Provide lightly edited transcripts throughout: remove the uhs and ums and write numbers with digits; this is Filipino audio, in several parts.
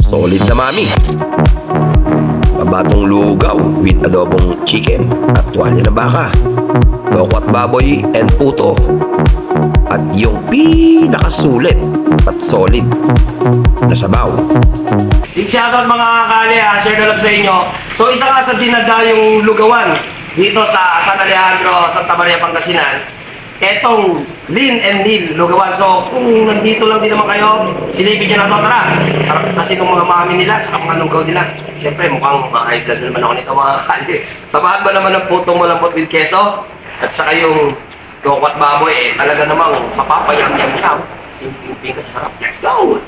solid na mami. Mabatong lugaw with adobong chicken at tuwalya ng baka. Toko at baboy and puto. At yung pinakasulit at solid na sabaw. Big shoutout mga kakali ha, share na lang sa inyo. So isa nga sa dinadayong lugawan dito sa San Alejandro, Santa Maria, Pangasinan, etong Lin and Neil lugawan. So kung nandito lang din naman kayo, silipin nyo na to, tara. Sarap kasi ng mga mami nila at saka mga lugaw nila. Siyempre mukhang high blood naman ako nito mga kakali. Samahan ba naman ng putong malambot with keso at saka yung toko at baboy, talaga namang mapapayam-yam-yam. Ping-ping ka sa sarap. Let's go!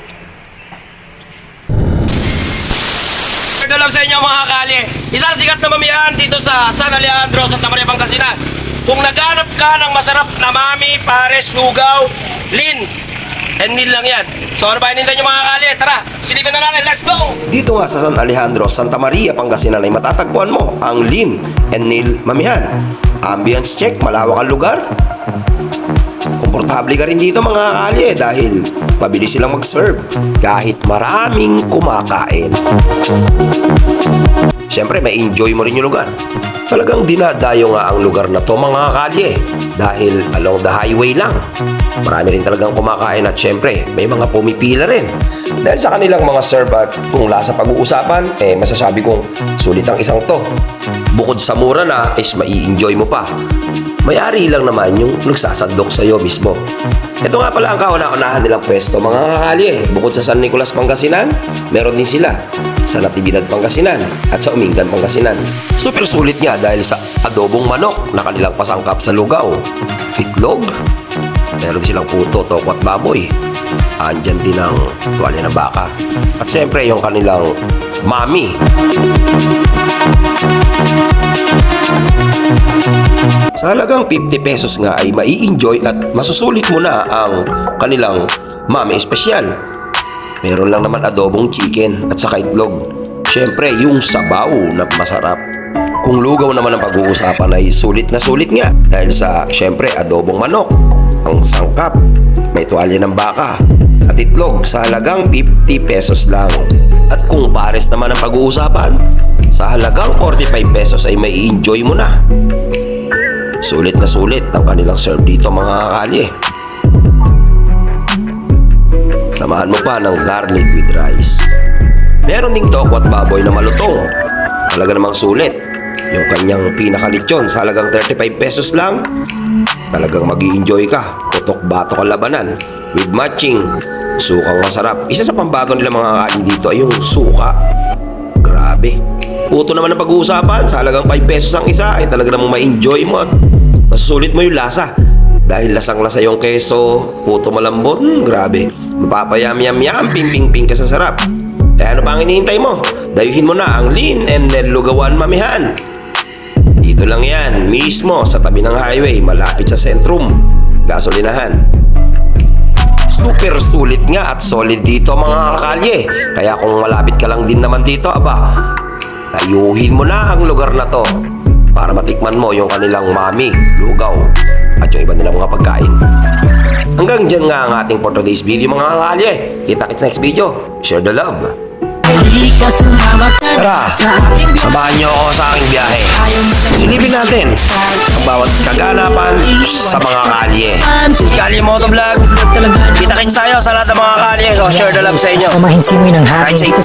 Love sa inyo mga kali. Isang sikat na mamihan dito sa San Alejandro, Santa Maria, Pangasinan. Kung naghanap ka ng masarap na mami, pares, lugaw, Lin and Neil lang yan. So ano ba hinintay nyo mga kali? Tara, silipin na natin. Let's go! Dito nga sa San Alejandro, Santa Maria, Pangasinan ay matatagpuan mo ang Lin and Neil Mamihan. Ambience check, malawak ang lugar. Komportable ka rin dito mga kali dahil mabilis silang mag-serve kahit maraming kumakain. Siyempre may enjoy mo rin yung lugar. Talagang dinadayo nga ang lugar na to mga kalye dahil along the highway lang. Marami rin talagang kumakain at siyempre may mga pumipila rin. Dahil sa kanilang mga serve at kung lasa pag-uusapan, masasabi kong sulit ang isang to. Bukod sa mura na is mai-enjoy mo pa. May-ari lang naman yung nagsasandok sa'yo mismo. Ito nga pala ang kauna-unahan nilang pwesto mga kakalye. Bukod sa San Nicolas, Pangasinan, meron din sila sa Natividad, Pangasinan at sa Umingan, Pangasinan. Super sulit nga dahil sa adobong manok na kanilang pasangkap sa lugaw. Itlog, meron silang puto, toko at baboy. Andyan din ang tuwalya ng baka. At siyempre yung kanilang mami. Sa halagang 50 pesos nga ay mai-enjoy at masusulit mo na ang kanilang mami espesyal. Meron lang naman adobong chicken at saka itlog. Siyempre yung sabaw na masarap. Kung lugaw naman ang pag-uusapan ay sulit na sulit nga dahil sa siyempre adobong manok, ang sangkap, may tuwalya ng baka at itlog sa halagang 50 pesos lang. At kung pares naman ang pag-uusapan, sa halagang 45 pesos ay may enjoy mo na. Sulit na sulit ang kanilang serve dito mga kakalye. Samahan mo pa ng garlic with rice. Meron ding toko at baboy na malutong. Talaga namang sulit. Yung kanyang pinakalitsyon sa halagang 35 pesos lang, talagang mag-i-enjoy ka. Putok-batok ang labanan with matching sukang masarap. Isa sa pambago nila mga kakalye dito ay yung suka. Grabe. Puto naman ang pag-uusapan, sa halagang 5 pesos ang isa ay talaga namang ma-enjoy mo at masusulit mo yung lasa. Dahil lasang-lasa yung keso, puto malambot, grabe. Mapapayam-yam-yam, ping-ping-ping ka sa sarap. Kaya ano pa ang hinihintay mo? Dayuhin mo na ang Lin and Neil Lugawan Mamihan. Dito lang yan, mismo sa tabi ng highway, malapit sa sentrum, gasolinahan. Super sulit nga at solid dito mga kakalye. Kaya kung malapit ka lang din naman dito, tayuhin mo na ang lugar na to para matikman mo yung kanilang mami, lugaw at yung iba nilang mga pagkain. Hanggang dyan nga ang ating for today's video mga kakalye. Kita-kits next video. Share the love. Tara, samahan nyo ako sa aking biyahe. Silipin natin ang bawat kaganapan sa mga kalye. Kalye Motovlog. Kita-kits tayo sa lahat ng mga kalye. So share the love sa inyo. Samahin simoy ng Ride hangin. safe.